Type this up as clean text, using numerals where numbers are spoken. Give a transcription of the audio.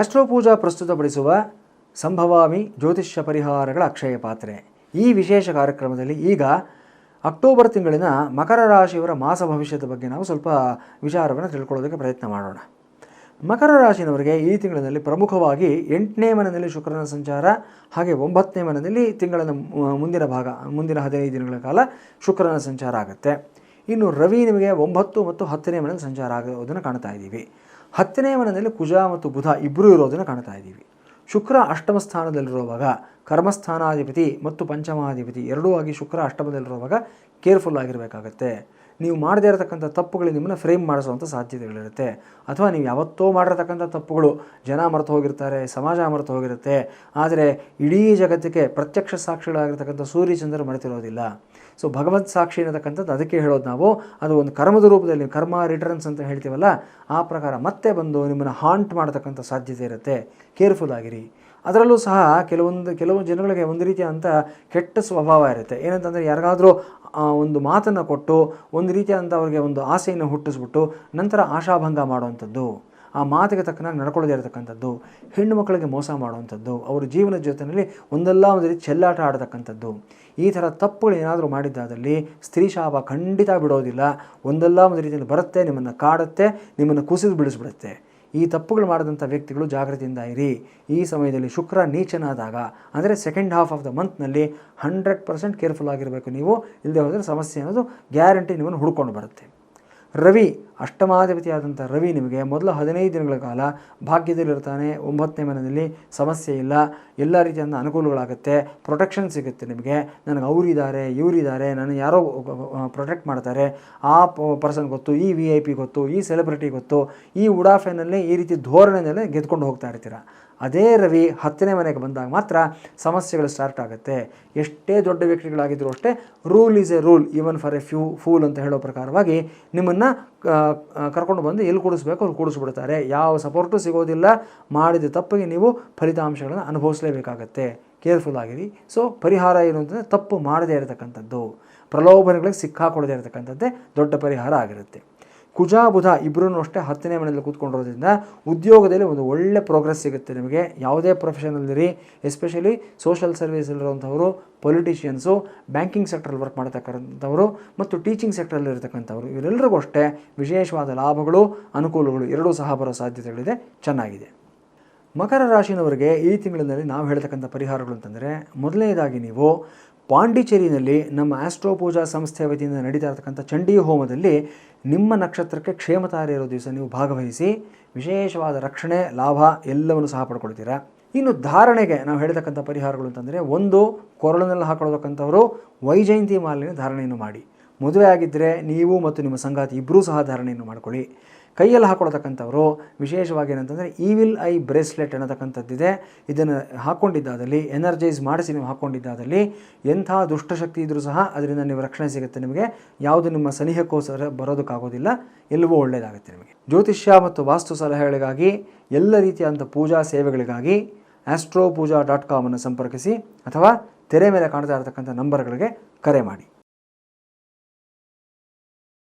Astro ಪೂಜಾ ಪ್ರಸ್ತುತಪಡಿಸುವ ಸಂಭವಾಮಿ ಜ್ಯೋತಿಷ್ಯ ಪರಿಹಾರಗಳ ಅಕ್ಷಯ ಪಾತ್ರೆ. ಈ ವಿಶೇಷ ಕಾರ್ಯಕ್ರಮದಲ್ಲಿ ಈಗ ಅಕ್ಟೋಬರ್ ತಿಂಗಳಿನ ಮಕರ ರಾಶಿಯವರ ಮಾಸ ಭವಿಷ್ಯದ ಬಗ್ಗೆ ನಾವು ಸ್ವಲ್ಪ ವಿಚಾರವನ್ನು ತಿಳ್ಕೊಳ್ಳೋದಕ್ಕೆ ಪ್ರಯತ್ನ ಮಾಡೋಣ. ಮಕರ ರಾಶಿನವರಿಗೆ ಈ ತಿಂಗಳಿನಲ್ಲಿ ಪ್ರಮುಖವಾಗಿ 8ನೇ ಮನೆಯಲ್ಲಿ ಶುಕ್ರನ ಸಂಚಾರ, ಹಾಗೆ 9ನೇ ಮನೆಯಲ್ಲಿ ತಿಂಗಳ ಮುಂದಿನ 15 ದಿನಗಳ ಕಾಲ ಶುಕ್ರನ ಸಂಚಾರ ಆಗುತ್ತೆ. ಇನ್ನು ರವಿ ನಿಮಗೆ 9 ಮತ್ತು 10ನೇ ಮನೆಯಲ್ಲಿ ಸಂಚಾರ ಆಗೋದನ್ನು ಕಾಣ್ತಾ ಇದ್ದೀವಿ. 10ನೇ ಮನೆಯಲ್ಲಿ ಕುಜ ಮತ್ತು ಬುಧ ಇಬ್ಬರೂ ಇರೋದನ್ನು ಕಾಣ್ತಾ ಇದ್ದೀವಿ. ಶುಕ್ರ ಅಷ್ಟಮ ಸ್ಥಾನದಲ್ಲಿರುವಾಗ ಕರ್ಮಸ್ಥಾನಾಧಿಪತಿ ಮತ್ತು ಪಂಚಮಾಧಿಪತಿ ಎರಡೂ ಆಗಿ ಶುಕ್ರ ಅಷ್ಟಮದಲ್ಲಿರುವಾಗ ಕೇರ್ಫುಲ್ ಆಗಿರಬೇಕಾಗತ್ತೆ. ನೀವು ಮಾಡದೇ ಇರತಕ್ಕಂಥ ತಪ್ಪುಗಳು ನಿಮ್ಮನ್ನು ಫ್ರೇಮ್ ಮಾಡಿಸುವಂಥ ಸಾಧ್ಯತೆಗಳಿರುತ್ತೆ. ಅಥವಾ ನೀವು ಯಾವತ್ತೋ ಮಾಡಿರತಕ್ಕಂಥ ತಪ್ಪುಗಳು ಜನ ಮರೆತು ಹೋಗಿರ್ತಾರೆ, ಸಮಾಜ ಮರೆತು ಹೋಗಿರುತ್ತೆ. ಆದರೆ ಇಡೀ ಜಗತ್ತಿಗೆ ಪ್ರತ್ಯಕ್ಷ ಸಾಕ್ಷಿಗಳಾಗಿರ್ತಕ್ಕಂಥ ಸೂರ್ಯಚಂದ್ರರು ಮರೆತಿರೋದಿಲ್ಲ. ಸೊ ಭಗವತ್ ಸಾಕ್ಷಿ ಅನ್ನತಕ್ಕಂಥದ್ದು ಅದಕ್ಕೆ ಹೇಳೋದು ನಾವು. ಅದು ಒಂದು ಕರ್ಮದ ರೂಪದಲ್ಲಿ ಕರ್ಮ ರಿಟರ್ನ್ಸ್ ಅಂತ ಹೇಳ್ತೀವಲ್ಲ, ಆ ಪ್ರಕಾರ ಮತ್ತೆ ಬಂದು ನಿಮ್ಮನ್ನು ಹಾಂಟ್ ಮಾಡತಕ್ಕಂಥ ಸಾಧ್ಯತೆ ಇರುತ್ತೆ. ಕೇರ್ಫುಲ್ ಆಗಿರಿ. ಅದರಲ್ಲೂ ಸಹ ಕೆಲವು ಜನಗಳಿಗೆ ಒಂದು ರೀತಿಯಾದಂಥ ಕೆಟ್ಟ ಸ್ವಭಾವ ಇರುತ್ತೆ. ಏನಂತಂದರೆ ಯಾರಿಗಾದರೂ ಒಂದು ಮಾತನ್ನು ಕೊಟ್ಟು ಒಂದು ರೀತಿಯಾದಂಥ ಅವರಿಗೆ ಒಂದು ಆಸೆಯನ್ನು ಹುಟ್ಟಿಸ್ಬಿಟ್ಟು ನಂತರ ಆಶಾಭಂಗ ಮಾಡುವಂಥದ್ದು, ಆ ಮಾತಿಗೆ ತಕ್ಕನಾಗಿ ನಡ್ಕೊಳ್ಳದೇ ಇರತಕ್ಕಂಥದ್ದು, ಹೆಣ್ಣು ಮಕ್ಕಳಿಗೆ ಮೋಸ ಮಾಡುವಂಥದ್ದು, ಅವರ ಜೀವನದ ಜೊತೆಯಲ್ಲಿ ಒಂದಲ್ಲ ಒಂದು ರೀತಿ ಚೆಲ್ಲಾಟ ಆಡತಕ್ಕಂಥದ್ದು, ಈ ಥರ ತಪ್ಪುಗಳು ಏನಾದರೂ ಮಾಡಿದ್ದಾದಲ್ಲಿ ಸ್ತ್ರೀ ಶಾಪ ಖಂಡಿತ ಬಿಡೋದಿಲ್ಲ. ಒಂದಲ್ಲ ಒಂದು ರೀತಿಯಲ್ಲಿ ಬರುತ್ತೆ, ನಿಮ್ಮನ್ನು ಕಾಡುತ್ತೆ, ನಿಮ್ಮನ್ನು ಕುಸಿದು ಬಿಡಿಸ್ಬಿಡುತ್ತೆ. ಈ ತಪ್ಪುಗಳು ಮಾಡಿದಂಥ ವ್ಯಕ್ತಿಗಳು ಜಾಗೃತಿಯಿಂದ ಇರಿ. ಈ ಸಮಯದಲ್ಲಿ ಶುಕ್ರ ನೀಚನಾದಾಗ ಅಂದರೆ ಸೆಕೆಂಡ್ ಹಾಫ್ ಆಫ್ ದ ಮಂತ್ನಲ್ಲಿ 100% ಕೇರ್ಫುಲ್ ಆಗಿರಬೇಕು ನೀವು. ಇಲ್ಲದೆ ಹೋದರೆ ಸಮಸ್ಯೆ ಅನ್ನೋದು ಗ್ಯಾರಂಟಿ ನಿಮ್ಮನ್ನು ಹುಡ್ಕೊಂಡು ಬರುತ್ತೆ. ರವಿ ಅಷ್ಟಮಾಧಿಪತಿಯಾದಂಥ ರವಿ ನಿಮಗೆ ಮೊದಲ 15 ದಿನಗಳ ಕಾಲ ಭಾಗ್ಯದಲ್ಲಿರ್ತಾನೆ. 9ನೇ ಮನೆಯಲ್ಲಿ ಸಮಸ್ಯೆ ಇಲ್ಲ, ಎಲ್ಲ ರೀತಿಯಾದ ಅನುಕೂಲಗಳಾಗುತ್ತೆ, ಪ್ರೊಟೆಕ್ಷನ್ ಸಿಗುತ್ತೆ ನಿಮಗೆ. ನನಗೆ ಅವರಿದ್ದಾರೆ, ಇವರಿದ್ದಾರೆ, ನನಗೆ ಯಾರೋ ಪ್ರೊಟೆಕ್ಟ್ ಮಾಡ್ತಾರೆ, ಆ ಪರ್ಸನ್ ಗೊತ್ತು, ಈ VIP ಗೊತ್ತು, ಈ ಸೆಲೆಬ್ರಿಟಿ ಗೊತ್ತು, ಈ ಉಡಾಫೆನಲ್ಲಿ ಈ ರೀತಿ ಧೋರಣೆಯಲ್ಲೇ ಗೆದ್ಕೊಂಡು ಹೋಗ್ತಾ ಇರ್ತೀರ. ಅದೇ ರವಿ 10ನೇ ಮನೆಗೆ ಬಂದಾಗ ಮಾತ್ರ ಸಮಸ್ಯೆಗಳು ಸ್ಟಾರ್ಟ್ ಆಗುತ್ತೆ. ಎಷ್ಟೇ ದೊಡ್ಡ ವ್ಯಕ್ತಿಗಳಾಗಿದ್ದರೂ ಅಷ್ಟೇ rule is A rule even for A pool ಅಂತ ಹೇಳೋ ಪ್ರಕಾರವಾಗಿ ನಿಮ್ಮನ್ನು ಕರ್ಕೊಂಡು ಬಂದು ಎಲ್ಲಿ ಕೂಡಿಸ್ಬೇಕು ಅವ್ರು ಕೂಡಿಸ್ಬಿಡ್ತಾರೆ. ಯಾವ ಸಪೋರ್ಟು ಸಿಗೋದಿಲ್ಲ. ಮಾಡಿದ ತಪ್ಪಿಗೆ ನೀವು ಫಲಿತಾಂಶಗಳನ್ನು ಅನುಭವಿಸಲೇಬೇಕಾಗತ್ತೆ. ಕೇರ್ಫುಲ್ ಆಗಿರಿ. ಸೊ ಪರಿಹಾರ ಏನು ಅಂತಂದರೆ ತಪ್ಪು ಮಾಡದೇ ಇರತಕ್ಕಂಥದ್ದು, ಪ್ರಲೋಭನೆಗಳಿಗೆ ಸಿಕ್ಕಾಕೊಡದೇ ಇರತಕ್ಕಂಥದ್ದೇ ದೊಡ್ಡ ಪರಿಹಾರ ಆಗಿರುತ್ತೆ. ಕುಜ ಬುಧ ಇಬ್ಬರೂ ಅಷ್ಟೇ 10ನೇ ಮನೆಯಲ್ಲಿ ಕೂತ್ಕೊಂಡಿರೋದ್ರಿಂದ ಉದ್ಯೋಗದಲ್ಲಿ ಒಂದು ಒಳ್ಳೆ ಪ್ರೋಗ್ರೆಸ್ ಸಿಗುತ್ತೆ ನಿಮಗೆ. ಯಾವುದೇ ಪ್ರೊಫೆಷನಲ್ಲಿರಿ, ಎಸ್ಪೆಷಲಿ ಸೋಷಲ್ ಸರ್ವಿಸಲ್ಲಿರುವಂಥವರು, ಪೊಲಿಟಿಷಿಯನ್ಸು, ಬ್ಯಾಂಕಿಂಗ್ ಸೆಕ್ಟ್ರಲ್ಲಿ ವರ್ಕ್ ಮಾಡ್ತಕ್ಕಂಥವರು ಮತ್ತು ಟೀಚಿಂಗ್ ಸೆಕ್ಟ್ರಲ್ಲಿ ಇರತಕ್ಕಂಥವ್ರು, ಇವರೆಲ್ಲರಿಗೂ ಅಷ್ಟೇ ವಿಶೇಷವಾದ ಲಾಭಗಳು, ಅನುಕೂಲಗಳು ಎರಡೂ ಸಹ ಬರೋ ಸಾಧ್ಯತೆಗಳಿದೆ. ಚೆನ್ನಾಗಿದೆ. ಮಕರ ರಾಶಿನವರಿಗೆ ಈ ತಿಂಗಳಿನಲ್ಲಿ ನಾವು ಹೇಳ್ತಕ್ಕಂಥ ಪರಿಹಾರಗಳು ಅಂತಂದರೆ, ಮೊದಲನೇದಾಗಿ ನೀವು ಪಾಂಡಿಚೇರಿನಲ್ಲಿ ನಮ್ಮ ಆಸ್ಟ್ರೋ ಪೂಜಾ ಸಂಸ್ಥೆಯ ವತಿಯಿಂದ ನಡೀತಾ ಇರತಕ್ಕಂಥ ಚಂಡೀ ಹೋಮದಲ್ಲಿ ನಿಮ್ಮ ನಕ್ಷತ್ರಕ್ಕೆ ಕ್ಷೇಮತಾರೆ ಇರೋ ದಿವಸ ನೀವು ಭಾಗವಹಿಸಿ ವಿಶೇಷವಾದ ರಕ್ಷಣೆ, ಲಾಭ ಎಲ್ಲವನ್ನು ಸಹ ಪಡ್ಕೊಳ್ತೀರಾ. ಇನ್ನು ಧಾರಣೆಗೆ ನಾವು ಹೇಳ್ತಕ್ಕಂಥ ಪರಿಹಾರಗಳು ಅಂತಂದರೆ, ಒಂದು ಕೊರಳಿನಲ್ಲಿ ಹಾಕೊಳ್ಳತಕ್ಕಂಥವರು ವೈಜಯಂತಿ ಮಾಲಿನ ಧಾರಣೆಯನ್ನು ಮಾಡಿ. ಮದುವೆ ಆಗಿದ್ದರೆ ನೀವು ಮತ್ತು ನಿಮ್ಮ ಸಂಗಾತಿ ಇಬ್ಬರೂ ಸಹ ಧಾರಣೆಯನ್ನು ಮಾಡ್ಕೊಳ್ಳಿ. ಕೈಯಲ್ಲಿ ಹಾಕ್ಕೊಳ್ತಕ್ಕಂಥವರು ವಿಶೇಷವಾಗಿ ಏನಂತಂದರೆ ಈವಿಲ್ ಐ ಬ್ರೇಸ್ಲೆಟ್ ಅನ್ನತಕ್ಕಂಥದ್ದಿದೆ. ಇದನ್ನು ಹಾಕ್ಕೊಂಡಿದ್ದಾದಲ್ಲಿ, ಎನರ್ಜೈಸ್ ಮಾಡಿಸಿ ನೀವು ಹಾಕ್ಕೊಂಡಿದ್ದಾದಲ್ಲಿ ಎಂಥ ದುಷ್ಟಶಕ್ತಿ ಇದ್ದರೂ ಸಹ ಅದರಿಂದ ನೀವು ರಕ್ಷಣೆ ಸಿಗುತ್ತೆ ನಿಮಗೆ. ಯಾವುದು ನಿಮ್ಮ ಸನಿಹಕ್ಕೋಸ್ಕರ ಬರೋದಕ್ಕಾಗೋದಿಲ್ಲ, ಎಲ್ಲವೂ ಒಳ್ಳೆಯದಾಗುತ್ತೆ ನಿಮಗೆ. ಜ್ಯೋತಿಷ್ಯ ಮತ್ತು ವಾಸ್ತು ಸಲಹೆಗಳಿಗಾಗಿ, ಎಲ್ಲ ರೀತಿಯಾದಂಥ ಪೂಜಾ ಸೇವೆಗಳಿಗಾಗಿ astropooja.com ಅನ್ನು ಸಂಪರ್ಕಿಸಿ ಅಥವಾ ತೆರೆ ಮೇಲೆ ಕಾಣ್ತಾ ಇರತಕ್ಕಂಥ ನಂಬರ್ಗಳಿಗೆ ಕರೆ ಮಾಡಿ.